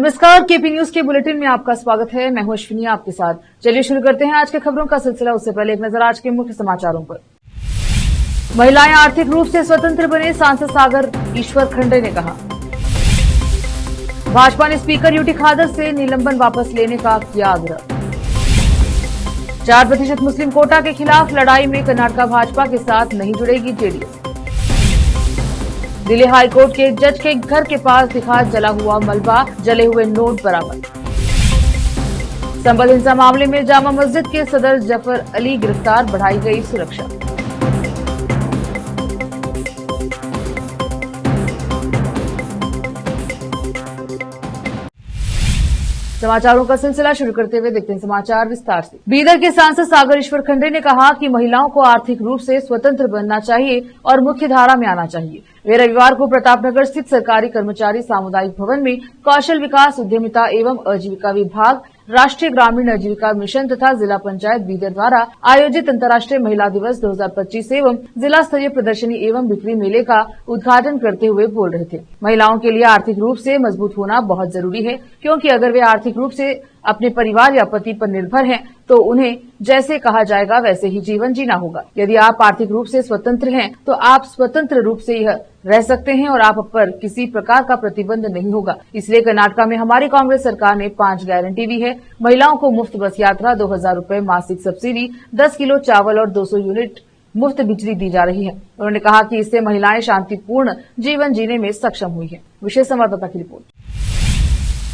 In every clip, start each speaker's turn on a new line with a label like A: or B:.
A: नमस्कार, KP news के bulletin में आपका स्वागत है। मैं हूं अश्विनी आपके साथ। चलिए शुरू करते हैं आज के खबरों का सिलसिला। उससे पहले एक नजर आज के मुख्य समाचारों पर। महिलाएं आर्थिक रूप से स्वतंत्र बने, सांसद सागर ईश्वर खंडे ने कहा। भाजपा ने स्पीकर यूटी खादर से निलंबन वापस लेने का किया आग्रह। 4% मुस्लिम कोटा के खिलाफ लड़ाई में कर्नाटक भाजपा के साथ नहीं जुड़ेगी जेडीएस। दिल्ली हाईकोर्ट के जज के घर के पास दिखा जला हुआ मलबा, जले हुए नोट बरामद। संबल हिंसा मामले में जामा मस्जिद के सदर जफर अली गिरफ्तार, बढ़ाई गई सुरक्षा। समाचारों का सिलसिला शुरू करते हुए देखते हैं समाचार विस्तार से। बीदर के सांसद सागर ईश्वर खंडे ने कहा कि महिलाओं को आर्थिक रूप से स्वतंत्र बनना चाहिए और मुख्य धारा में आना चाहिए। वे रविवार को प्रतापनगर स्थित सरकारी कर्मचारी सामुदायिक भवन में कौशल विकास, उद्यमिता एवं आजीविका विभाग, राष्ट्रीय ग्रामीण आजीविका मिशन तथा जिला पंचायत बीदर द्वारा आयोजित अंतर्राष्ट्रीय महिला दिवस 2025 एवं जिला स्तरीय प्रदर्शनी एवं बिक्री मेले का उद्घाटन करते हुए बोल रहे थे। महिलाओं के लिए आर्थिक रूप से मजबूत होना बहुत जरूरी है, क्योंकि अगर वे आर्थिक रूप से अपने परिवार या पति पर निर्भर हैं तो उन्हें जैसे कहा जाएगा वैसे ही जीवन जीना होगा। यदि आप आर्थिक रूप से स्वतंत्र हैं तो आप स्वतंत्र रूप से यह रह सकते हैं और आप पर किसी प्रकार का प्रतिबंध नहीं होगा। इसलिए कर्नाटक में हमारी कांग्रेस सरकार ने 5 गारंटी दी है। महिलाओं को मुफ्त बस यात्रा, 2000 रूपये मासिक सब्सिडी, 10 किलो चावल और 200 यूनिट मुफ्त बिजली दी जा रही है। उन्होंने कहा कि इससे महिलाएं शांतिपूर्ण जीवन जीने में सक्षम हुई है। विशेष संवाददाता की रिपोर्ट।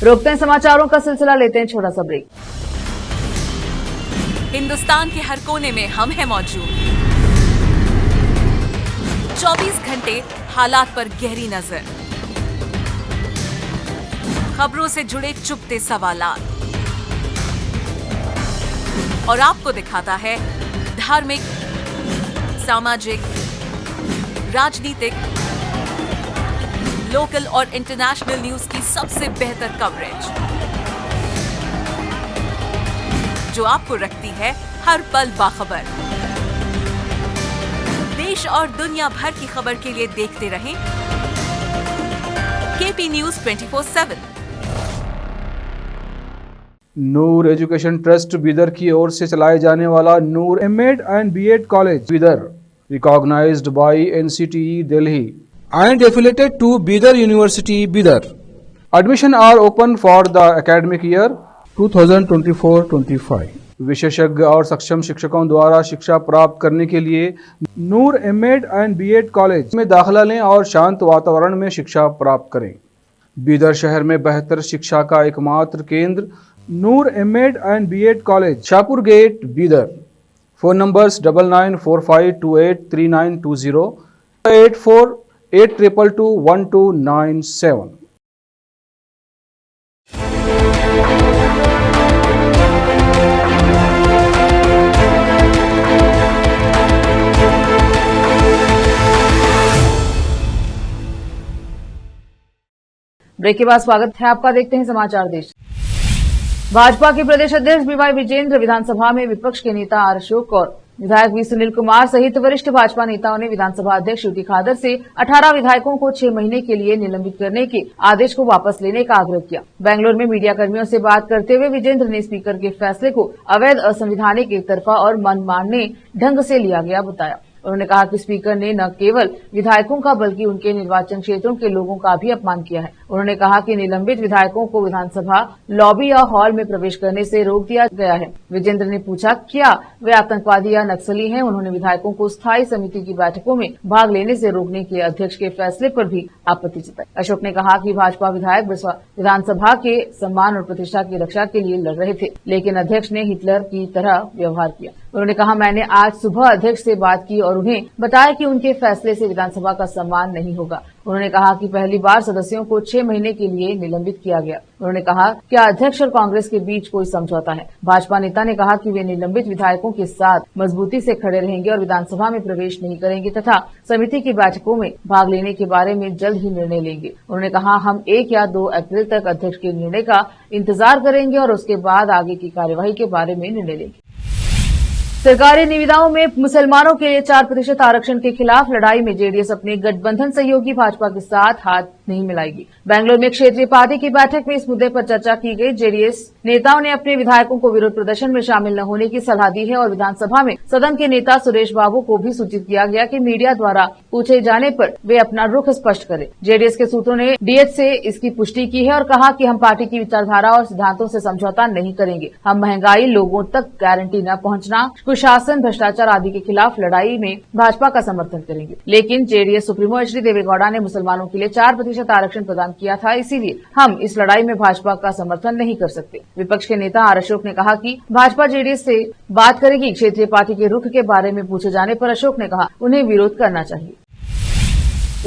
A: रोकते हैं समाचारों का सिलसिला, लेते हैं छोटा सा ब्रेक।
B: हिंदुस्तान के हर कोने में हम हैं मौजूद। 24 घंटे हालात पर गहरी नजर, खबरों से जुड़े चुपते सवालात और आपको दिखाता है धार्मिक, सामाजिक, राजनीतिक, लोकल और इंटरनेशनल न्यूज की सबसे बेहतर कवरेज, जो आपको रखती है हर पल बाखबर। देश और दुनिया भर की खबर के लिए देखते रहें KP news 24/7।
C: Noor education trust Bidar की ओर से चलाए जाने वाला Noor MEd and BEd college Bidar, recognised by NCTE Delhi
D: and affiliated to Bidar University, Bidar.
C: Admission are open for the academic year
D: 2024-25.
C: विशेषज्ञ और सक्षम शिक्षकों द्वारा शिक्षा प्राप्त करने के लिए नूर एमएड एंड बीएड कॉलेज में दाखिला लें और शांत वातावरण में शिक्षा प्राप्त करें। बीदर शहर में बेहतर शिक्षा का एकमात्र केंद्र Noor MEd and BEd college, Shahpur gate, Bidar. Phone numbers 9945283920, 8482221297।
A: Break के बाद स्वागत है आपका। देखते हैं समाचार देश। भाजपा के प्रदेश अध्यक्ष बीवाई विजेंद्र, विधानसभा में विपक्ष के नेता आर अशोक और विधायक वी सुनील कुमार सहित वरिष्ठ भाजपा नेताओं ने विधानसभा अध्यक्ष यूटी खादर से 18 विधायकों को 6 महीने के लिए निलंबित करने के आदेश को वापस लेने का आग्रह किया। बेंगलुरु में मीडिया कर्मियों से बात करते हुए विजेंद्र ने स्पीकर के फैसले को अवैध, असंवैधानिक, एकतरफा और मनमाने ढंग से लिया गया बताया। उन्होंने कहा कि स्पीकर ने न केवल विधायकों का बल्कि उनके निर्वाचन क्षेत्रों के लोगों का भी अपमान किया है। उन्होंने कहा कि निलंबित विधायकों को विधानसभा लॉबी या हॉल में प्रवेश करने से रोक दिया गया है। विजेंद्र ने पूछा क्या वे आतंकवादी या नक्सली हैं। उन्होंने विधायकों को स्थायी समिति की बैठकों में भाग लेने से रोकने के अध्यक्ष के फैसले पर भी आपत्ति जताई। अशोक ने कहा कि भाजपा विधायक विधानसभा के सम्मान और प्रतिष्ठा की रक्षा के लिए लड़ रहे थे, लेकिन अध्यक्ष ने हिटलर की तरह व्यवहार किया। उन्होंने कहा, मैंने आज सुबह अध्यक्ष से बात की और उन्हें बताया कि उनके फैसले से विधानसभा का सम्मान नहीं होगा। उन्होंने कहा कि पहली बार सदस्यों को 6 महीने के लिए निलंबित किया गया। उन्होंने कहा, क्या अध्यक्ष और कांग्रेस के बीच कोई समझौता है? भाजपा नेता ने कहा कि वे निलंबित विधायकों के साथ मजबूती से खड़े रहेंगे और विधानसभा में प्रवेश नहीं करेंगे तथा समिति की बैठकों में भाग लेने के बारे में जल्द ही निर्णय लेंगे। उन्होंने कहा, हम 1 या 2 अप्रैल तक अध्यक्ष के निर्णय का इंतजार करेंगे और उसके बाद आगे की कार्यवाही के बारे में निर्णय लेंगे। सरकारी निविदाओं में मुसलमानों के लिए 4% आरक्षण के खिलाफ लड़ाई में जेडीएस अपने गठबंधन सहयोगी भाजपा के साथ हाथ नहीं मिलाएगी। बेंगलुरु में क्षेत्रीय पार्टी की बैठक में इस मुद्दे पर चर्चा की गई। जेडीएस नेताओं ने अपने विधायकों को विरोध प्रदर्शन में शामिल न होने की सलाह दी है और विधानसभा में सदन के नेता सुरेश बाबू को भी सूचित किया गया कि मीडिया द्वारा पूछे जाने पर वे अपना रुख स्पष्ट करें। जेडीएस के सूत्रों ने डीएच से इसकी पुष्टि की है और कहा कि हम पार्टी की विचारधारा और सिद्धांतों से समझौता नहीं करेंगे। हम महंगाई, लोगों तक गारंटी न पहुंचना, कुशासन, भ्रष्टाचार आदि के खिलाफ लड़ाई में भाजपा का समर्थन करेंगे। लेकिन JDS supremo H D Devegowda ने मुसलमानों के लिए 4% आरक्षण प्रदान किया था, इसीलिए हम इस लड़ाई में भाजपा का समर्थन नहीं कर सकते। विपक्ष के नेता आर अशोक ने कहा कि भाजपा जेडीएस से बात करेगी। क्षेत्रीय पार्टी के रुख के बारे में पूछे जाने पर अशोक ने कहा उन्हें विरोध करना चाहिए।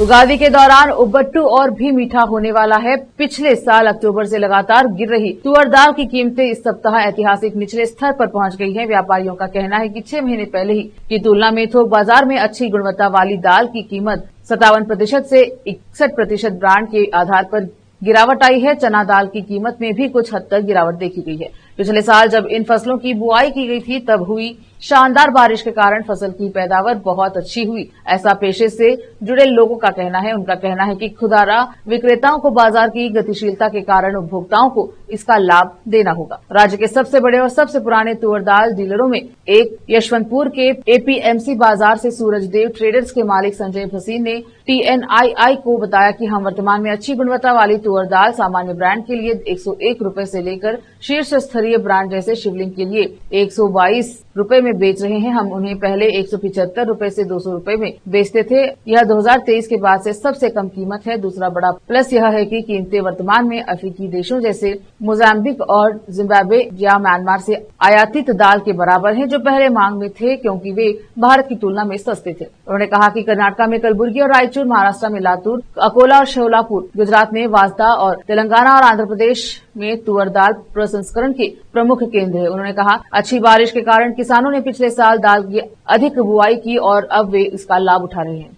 A: उगादी के दौरान उब्बट्टू और भी मीठा होने वाला है। पिछले साल अक्टूबर से लगातार गिर रही तुअर दाल की कीमतें इस सप्ताह ऐतिहासिक निचले स्तर पर पहुंच गई हैं। व्यापारियों का कहना है कि 6 महीने पहले ही की तुलना में थोक बाजार में अच्छी गुणवत्ता वाली दाल की कीमत 57% से 61% ब्रांड के आधार पर गिरावट आई है। चना दाल की कीमत में भी कुछ हद तक गिरावट देखी गई है। पिछले साल जब इन फसलों की बुआई की गई थी तब हुई शानदार बारिश के कारण फसल की पैदावार बहुत अच्छी हुई, ऐसा पेशे से जुड़े लोगों का कहना है। उनका कहना है कि खुदरा विक्रेताओं को बाजार की गतिशीलता के कारण उपभोक्ताओं को इसका लाभ देना होगा। राज्य के सबसे बड़े और सबसे पुराने तुअर दाल डीलरों में एक यशवंतपुर के एपीएमसी बाजार से सूरजदेव ट्रेडर्स के मालिक संजय भसीन ने TNII को बताया कि हम वर्तमान में अच्छी गुणवत्ता वाली तुअर दाल सामान्य ब्रांड के लिए 101 रुपए से लेकर शीर्ष स्तरीय ब्रांड जैसे शिवलिंग के लिए 122 रुपए में बेच रहे हैं। हम उन्हें पहले 175 रुपए से 200 रुपए में बेचते थे। यह 2023 के बाद से सबसे कम कीमत है। दूसरा बड़ा प्लस यह है कि कीमतें वर्तमान में अफ्रीकी देशों जैसे मोजाम्बिक और जिम्बाब्वे या म्यांमार से आयातित दाल के बराबर हैं, जो पहले मांग में थे क्योंकि वे भारत की तुलना में सस्ते थे। उन्होंने कहा कि कर्नाटक में कलबुर्गी और रायचूर, महाराष्ट्र में लातूर, अकोला और शोलापुर, गुजरात में वाजदा और तेलंगाना और आंध्र प्रदेश में तुअर दाल प्रसंस्करण के प्रमुख केंद्र है। उन्होंने कहा अच्छी बारिश के कारण किसानों ने पिछले साल दाल की अधिक बुआई की और अब वे इसका लाभ उठा रहे हैं।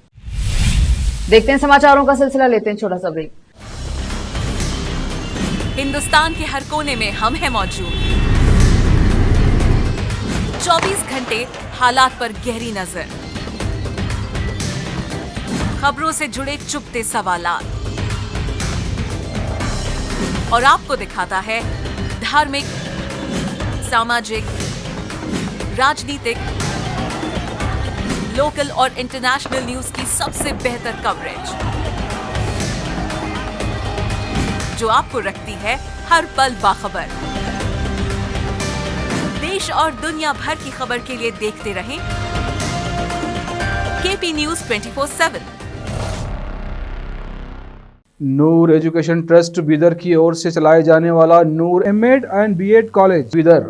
A: देखते हैं समाचारों का सिलसिला, लेते हैं छोटा सा ब्रेक।
B: हिंदुस्तान के हर कोने में हम हैं मौजूद। 24 घंटे हालात पर गहरी नजर, खबरों से जुड़े चुपते सवालात और आपको दिखाता है धार्मिक, सामाजिक, राजनीतिक, लोकल और इंटरनेशनल न्यूज की सबसे बेहतर कवरेज, जो आपको रखती है हर पल बाखबर। देश और दुनिया भर की खबर के लिए देखते रहें KP News 24/7।
C: Noor education trust Bidar की ओर से चलाए जाने वाला Noor MEd and BEd college Bidar,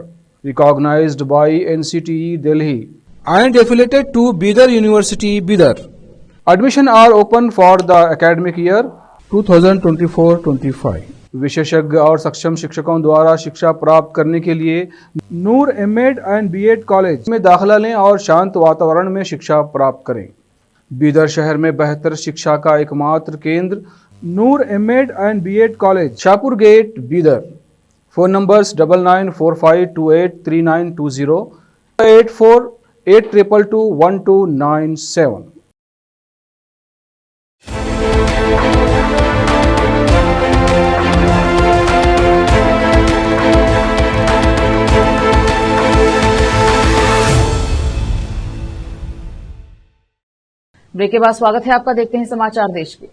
C: recognised by NCTE Delhi
D: and affiliated to Bidar University, Bidar,
C: admission are open for the academic year
D: 2024-25।
C: विशेषज्ञ और सक्षम शिक्षकों द्वारा शिक्षा प्राप्त करने के लिए नूर एमएड एंड बीएड कॉलेज में दाखिला लें और शांत वातावरण में शिक्षा प्राप्त करें। बीदर शहर में बेहतर शिक्षा का एकमात्र केंद्र Noor MEd and BEd college, Shahpur gate, Bidar. Phone numbers 9945283920, 8482221297।
A: Break के बाद स्वागत है आपका। देखते हैं समाचार देश के।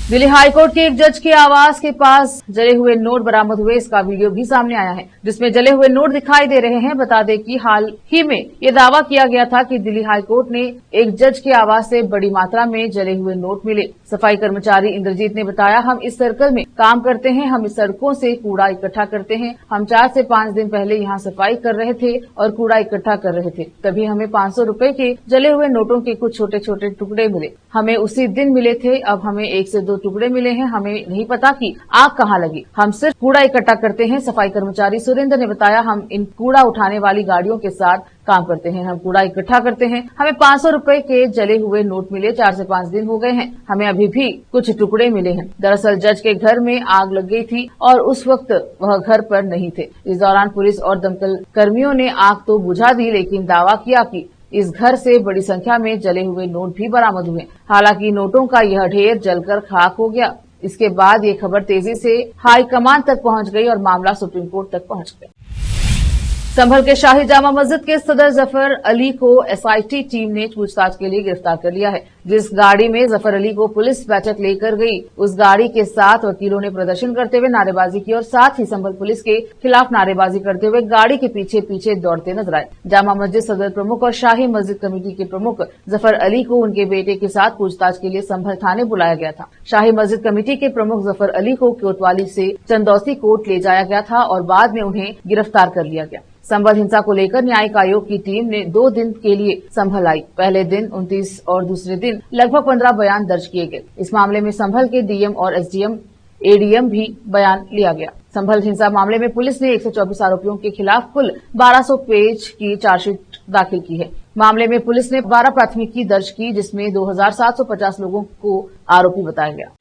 A: दिल्ली हाईकोर्ट के एक जज के आवास के पास जले हुए नोट बरामद हुए। इसका वीडियो भी सामने आया है जिसमें जले हुए नोट दिखाई दे रहे हैं। बता दें कि हाल ही में ये दावा किया गया था कि दिल्ली हाईकोर्ट ने एक जज के आवास से बड़ी मात्रा में जले हुए नोट मिले। सफाई कर्मचारी इंद्रजीत ने बताया, हम इस सर्कल में काम करते हैं, हम इस सड़कों से कूड़ा इकट्ठा करते हैं। हम 4 से 5 दिन पहले यहाँ सफाई कर रहे थे और कूड़ा इकट्ठा कर रहे थे, तभी हमें 500 रुपए के जले हुए नोटों के कुछ छोटे छोटे टुकड़े मिले। हमें उसी दिन मिले थे, अब हमें 1 से 2 टुकड़े मिले हैं। हमें नहीं पता कि आग कहाँ लगी, हम सिर्फ कूड़ा इकट्ठा करते हैं। सफाई कर्मचारी सुरेंद्र ने बताया, हम इन कूड़ा उठाने वाली गाड़ियों के साथ काम करते हैं, हम कूड़ा इकट्ठा करते हैं। हमें 500 रुपए के जले हुए नोट मिले, 4 से 5 दिन हो गए हैं, हमें अभी भी कुछ टुकड़े मिले हैं। दरअसल जज के घर में आग लग गई थी और उस वक्त वह घर पर नहीं थे। इस दौरान पुलिस और दमकल कर्मियों ने आग तो बुझा दी, लेकिन दावा किया कि इस घर से बड़ी संख्या में जले हुए नोट भी बरामद हुए। हालांकि नोटों का यह ढेर जलकर खाक हो गया। इसके बाद ये खबर तेजी से हाईकमान तक पहुंच गई और मामला सुप्रीम कोर्ट तक पहुंच गया। संभल के शाही जामा मस्जिद के सदर जफर अली को एसआईटी टीम ने पूछताछ के लिए गिरफ्तार कर लिया है। जिस गाड़ी में जफर अली को पुलिस बैठक लेकर गई, उस गाड़ी के साथ वकीलों ने प्रदर्शन करते हुए नारेबाजी की और साथ ही संभल पुलिस के खिलाफ नारेबाजी करते हुए गाड़ी के पीछे पीछे दौड़ते नजर आए। जामा मस्जिद सदर प्रमुख और शाही मस्जिद कमेटी के प्रमुख जफर अली को उनके बेटे के साथ पूछताछ के लिए संभल थाने बुलाया गया था। शाही मस्जिद कमेटी के प्रमुख जफर अली को कोतवाली से चंदौसी कोर्ट ले जाया गया था और बाद में उन्हें गिरफ्तार कर लिया गया। संभल हिंसा को लेकर न्यायिक आयोग की टीम ने 2 दिन के लिए संभल आई। पहले दिन 29 और दूसरे दिन लगभग 15 बयान दर्ज किए गए। इस मामले में संभल के डीएम और एसडीएम एडीएम भी बयान लिया गया। संभल हिंसा मामले में पुलिस ने 124 आरोपियों के खिलाफ कुल 1200 पेज की चार्जशीट दाखिल की है। मामले में पुलिस ने 12 प्राथमिकी दर्ज की, जिसमें 2750 लोगों को आरोपी बताया गया।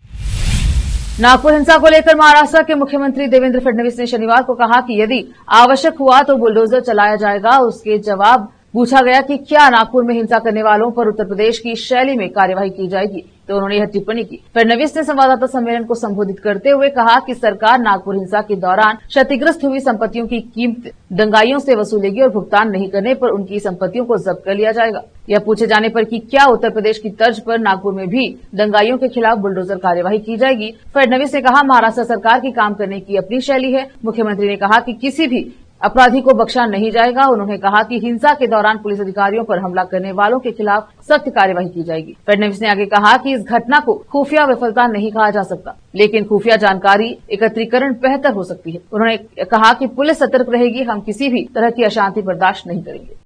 A: नागपुर हिंसा को लेकर महाराष्ट्र के मुख्यमंत्री देवेंद्र फडणवीस ने शनिवार को कहा कि यदि आवश्यक हुआ तो बुलडोजर चलाया जाएगा। उसके जवाब पूछा गया कि क्या नागपुर में हिंसा करने वालों पर उत्तर प्रदेश की शैली में कार्यवाही की जाएगी, तो उन्होंने यह टिप्पणी की। फडणवीस ने संवाददाता सम्मेलन को संबोधित करते हुए कहा कि सरकार नागपुर हिंसा के दौरान क्षतिग्रस्त हुई संपत्तियों की कीमत दंगाइयों से वसूलेगी और भुगतान नहीं करने पर उनकी संपत्तियों को जब्त कर लिया जाएगा। यह पूछे जाने पर कि क्या उत्तर प्रदेश की तर्ज पर नागपुर में भी दंगाइयों के खिलाफ बुलडोजर कार्यवाही की जाएगी, फडणवीस ने कहा, महाराष्ट्र सरकार की काम करने की अपनी शैली है। मुख्यमंत्री ने कहा कि किसी भी अपराधी को बख्शा नहीं जाएगा। उन्होंने कहा कि हिंसा के दौरान पुलिस अधिकारियों पर हमला करने वालों के खिलाफ सख्त कार्यवाही की जाएगी। फडणवीस ने आगे कहा कि इस घटना को खुफिया विफलता नहीं कहा जा सकता, लेकिन खुफिया जानकारी एकत्रीकरण बेहतर हो सकती है। उन्होंने कहा कि पुलिस सतर्क रहेगी, हम किसी भी तरह की अशांति बर्दाश्त नहीं करेंगे।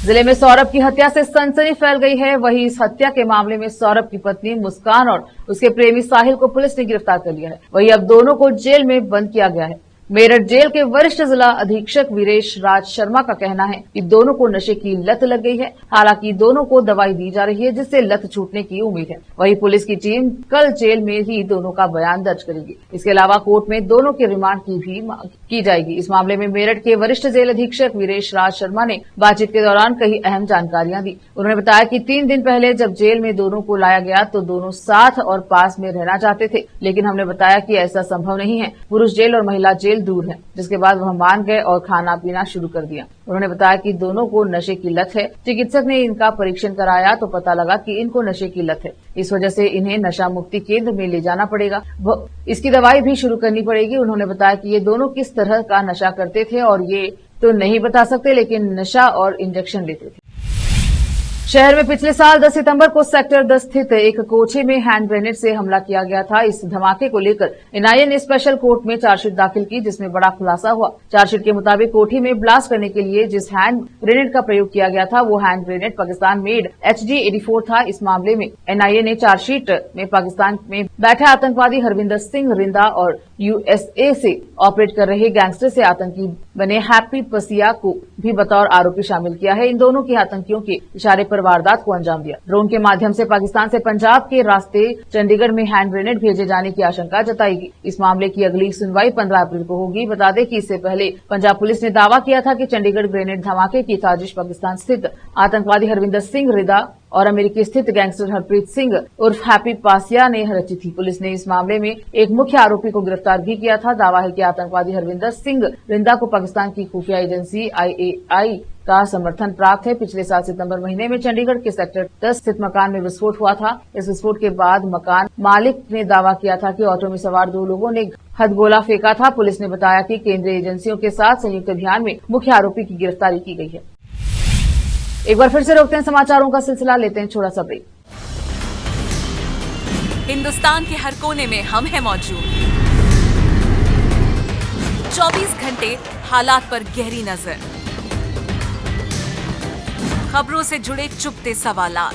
A: जिले में सौरभ की हत्या से सनसनी फैल गई है। वहीं इस हत्या के मामले में सौरभ की पत्नी मुस्कान और उसके प्रेमी साहिल को पुलिस ने गिरफ्तार कर लिया है। वहीं अब दोनों को जेल में बंद किया गया है। मेरठ जेल के वरिष्ठ जिला अधीक्षक वीरेश राज शर्मा का कहना है कि दोनों को नशे की लत लग गई है। हालांकि दोनों को दवाई दी जा रही है, जिससे लत छूटने की उम्मीद है। वहीं पुलिस की टीम कल जेल में ही दोनों का बयान दर्ज करेगी। इसके अलावा कोर्ट में दोनों के रिमांड की भी मांग की जाएगी। इस मामले में मेरठ के वरिष्ठ जेल अधीक्षक वीरेश राज शर्मा ने बातचीत के दौरान कई अहम जानकारियां दी। उन्होंने बताया कि 3 दिन पहले जब जेल में दोनों को लाया गया तो दोनों साथ और पास में रहना चाहते थे, लेकिन हमने बताया कि ऐसा संभव नहीं है। पुरुष जेल और महिला जेल दूर है, जिसके बाद वह मान गए और खाना पीना शुरू कर दिया। उन्होंने बताया कि दोनों को नशे की लत है। चिकित्सक ने इनका परीक्षण कराया तो पता लगा कि इनको नशे की लत है। इस वजह से इन्हें नशा मुक्ति केंद्र में ले जाना पड़ेगा, इसकी दवाई भी शुरू करनी पड़ेगी। उन्होंने बताया कि ये दोनों किस तरह का नशा करते थे और ये तो नहीं बता सकते, लेकिन नशा और इंजेक्शन लेते थे। शहर में पिछले साल 10 सितंबर को सेक्टर 10 स्थित एक कोठे में हैंड ग्रेनेड से हमला किया गया था। इस धमाके को लेकर एनआईए ने स्पेशल कोर्ट में चार्जशीट दाखिल की, जिसमें बड़ा खुलासा हुआ। चार्जशीट के मुताबिक कोठी में ब्लास्ट करने के लिए जिस हैंड ग्रेनेड का प्रयोग किया गया था, वो hand grenade Pakistan made HG-84 था। इस मामले में एनआईए ने चार्जशीट में पाकिस्तान में बैठे आतंकवादी हरविंदर सिंह रिंदा और यूएसए से ऑपरेट कर रहे गैंगस्टर से आतंकी बने हैप्पी पसिया को भी बतौर आरोपी शामिल किया है। इन दोनों के आतंकियों के इशारे पर वारदात को अंजाम दिया। ड्रोन के माध्यम से पाकिस्तान से पंजाब के रास्ते चंडीगढ़ में हैंड ग्रेनेड भेजे जाने की आशंका जताई गई। इस मामले की अगली सुनवाई 15 अप्रैल को होगी। बता दें कि इससे पहले पंजाब पुलिस ने दावा किया था कि चंडीगढ़ ग्रेनेड धमाके की साजिश पाकिस्तान स्थित आतंकवादी हरविंदर सिंह रिंदा और अमेरिकी स्थित गैंगस्टर हरप्रीत सिंह उर्फ हैप्पी पासिया ने रची थी। पुलिस ने इस मामले में एक मुख्य आरोपी को गिरफ्तार भी किया था। दावा है कि आतंकवादी हरविंदर सिंह रिंदा को पाकिस्तान की खुफिया एजेंसी IAI का समर्थन प्राप्त है। पिछले साल सितंबर महीने में चंडीगढ़ के सेक्टर 10 स्थित मकान में विस्फोट हुआ था। इस विस्फोट के बाद मकान मालिक ने दावा किया था कि ऑटो में सवार 2 लोगों ने हथगोला फेंका था। पुलिस ने बताया कि केंद्रीय एजेंसियों के साथ संयुक्त अभियान में मुख्य आरोपी की गिरफ्तारी की गई है। एक बार फिर से रोकते हैं समाचारों का सिलसिला, लेते हैं छोटा सा ब्रेक।
B: हिंदुस्तान के हर कोने में हम हैं मौजूद। 24 घंटे हालात पर गहरी नजर, खबरों से जुड़े चुपते सवालात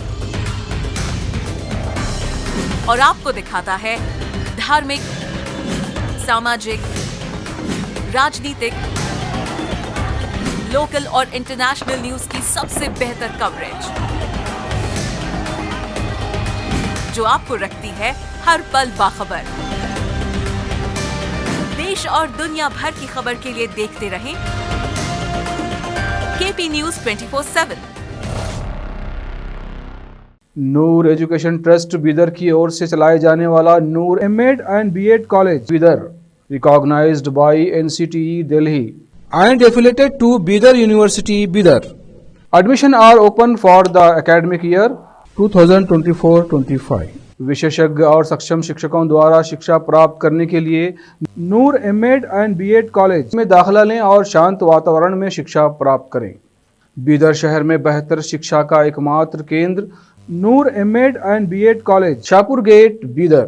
B: और आपको दिखाता है धार्मिक, सामाजिक, राजनीतिक, लोकल और इंटरनेशनल न्यूज की सबसे बेहतर कवरेज, जो आपको रखती है हर पल बाखबर। देश और दुनिया भर की खबर के लिए देखते रहें KP News 24/7
C: Noor education trust Bidar की ओर से चलाए जाने वाला Noor MEd and BEd college Bidar recognised by NCTE Delhi
D: and affiliated to Bidar University, Bidar.
C: Admission are open for the academic year
D: 2024-25.
C: विशेषज्ञ और सक्षम शिक्षकों द्वारा शिक्षा प्राप्त करने के लिए नूर एमएड एंड बीएड कॉलेज में दाखिला लें और शांत वातावरण में शिक्षा प्राप्त करें। बीदर शहर में बेहतर शिक्षा का एकमात्र केंद्र Noor MEd and BEd college, Shahpur gate, Bidar.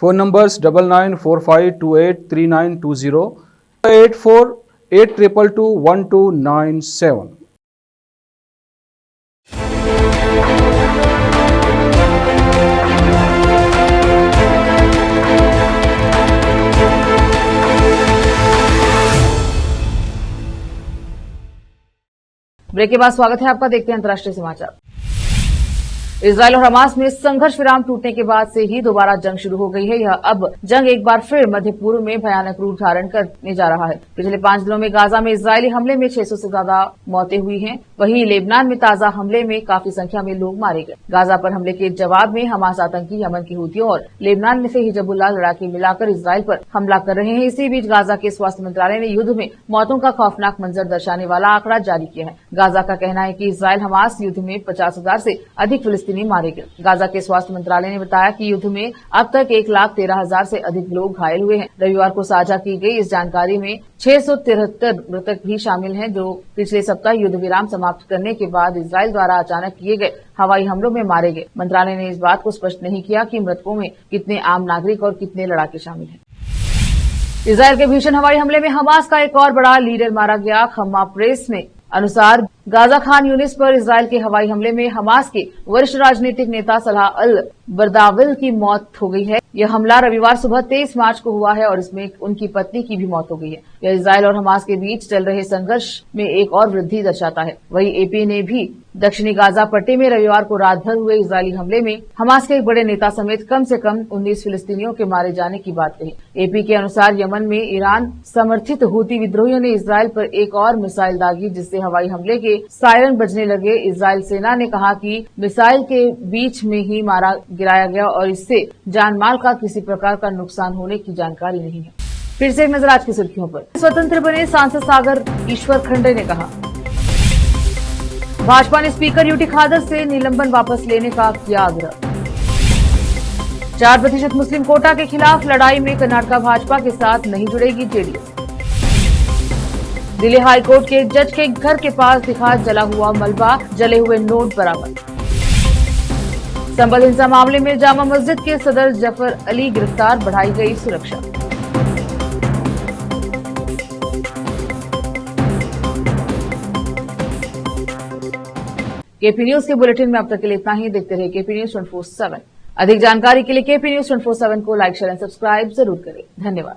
C: Phone numbers 9945283920, 8482221297।
A: Break के बाद स्वागत है आपका। देखते हैं अंतर्राष्ट्रीय समाचार। इजराइल और हमास में संघर्ष विराम टूटने के बाद से ही दोबारा जंग शुरू हो गई है। यह अब जंग एक बार फिर मध्य पूर्व में भयानक रूप धारण करने जा रहा है। पिछले 5 दिनों में गाजा में इजरायली हमले में 600 से ज्यादा मौतें हुई हैं। वहीं लेबनान में ताजा हमले में काफी संख्या में लोग मारे गए। गाजा पर हमले के जवाब में हमास आतंकी यमन की हूथियों और लेबनान में से हिजबुल्लाह लड़ाके मिलाकर इजराइल पर हमला कर रहे हैं। इसी बीच गाजा के स्वास्थ्य मंत्रालय ने युद्ध में मौतों का खौफनाक मंजर दर्शाने वाला आंकड़ा जारी किया है। गाजा का कहना है कि इजराइल हमास युद्ध में 50,000 से अधिक फिलिस्तीनी मारे गए। गाजा के स्वास्थ्य मंत्रालय ने बताया कि युद्ध में अब तक 1,13,000 से अधिक लोग घायल हुए हैं। रविवार को साझा की गई इस जानकारी में 673 मृतक भी शामिल हैं, जो पिछले सप्ताह युद्ध विराम समाप्त करने के बाद इजराइल द्वारा अचानक किए गए हवाई हमलों में मारे गए। मंत्रालय ने इस बात को स्पष्ट नहीं किया कि मृतकों में कितने आम नागरिक और कितने लड़ाके शामिल हैं। इजराइल के भीषण हवाई हमले में हमास का एक और बड़ा लीडर मारा गया। खम्मा प्रेस में अनुसार गाजा खान यूनिस पर इजराइल के हवाई हमले में हमास के वरिष्ठ राजनीतिक नेता सलाह अल बरदाविल की मौत हो गई है। यह हमला रविवार सुबह 23 मार्च को हुआ है और इसमें उनकी पत्नी की भी मौत हो गई है। यह इजराइल और हमास के बीच चल रहे संघर्ष में एक और वृद्धि दर्शाता है। वहीं एपी ने भी दक्षिणी गाजा पट्टी में रविवार को रात भर हुए इजरायली हमले में हमास के एक बड़े नेता समेत कम से कम 19 फिलिस्तीनियों के मारे जाने की बात कही। एपी के अनुसार यमन में ईरान समर्थित हूती विद्रोहियों ने इजराइल पर एक और मिसाइल दागी, जिससे हवाई हमले के सायरन बजने लगे। इजराइल सेना ने कहा कि मिसाइल के बीच में ही गिराया गया और इससे जान माल का किसी प्रकार का नुकसान होने की जानकारी नहीं है। फिर से एक नजर आज की सुर्खियों पर। स्वतंत्र बने सांसद सागर ईश्वर खंडे ने कहा, भाजपा ने स्पीकर यूटी खादर से निलंबन वापस लेने का किया आग्रह। 4% मुस्लिम कोटा के खिलाफ लड़ाई में कर्नाटक भाजपा के साथ नहीं जुड़ेगी जेडीएस। दिल्ली हाईकोर्ट के जज के घर के पास दिखा जला हुआ मलबा, जले हुए नोट बरामद। संबल हिंसा मामले में जामा मस्जिद के सदर जफर अली गिरफ्तार, बढ़ाई गई सुरक्षा। केपी न्यूज के बुलेटिन में अब तक के लिए इतना ही। देखते रहिए केपी न्यूज 24/7। अधिक जानकारी के लिए केपी न्यूज 24/7 को लाइक, शेयर एंड सब्सक्राइब जरूर करें। धन्यवाद।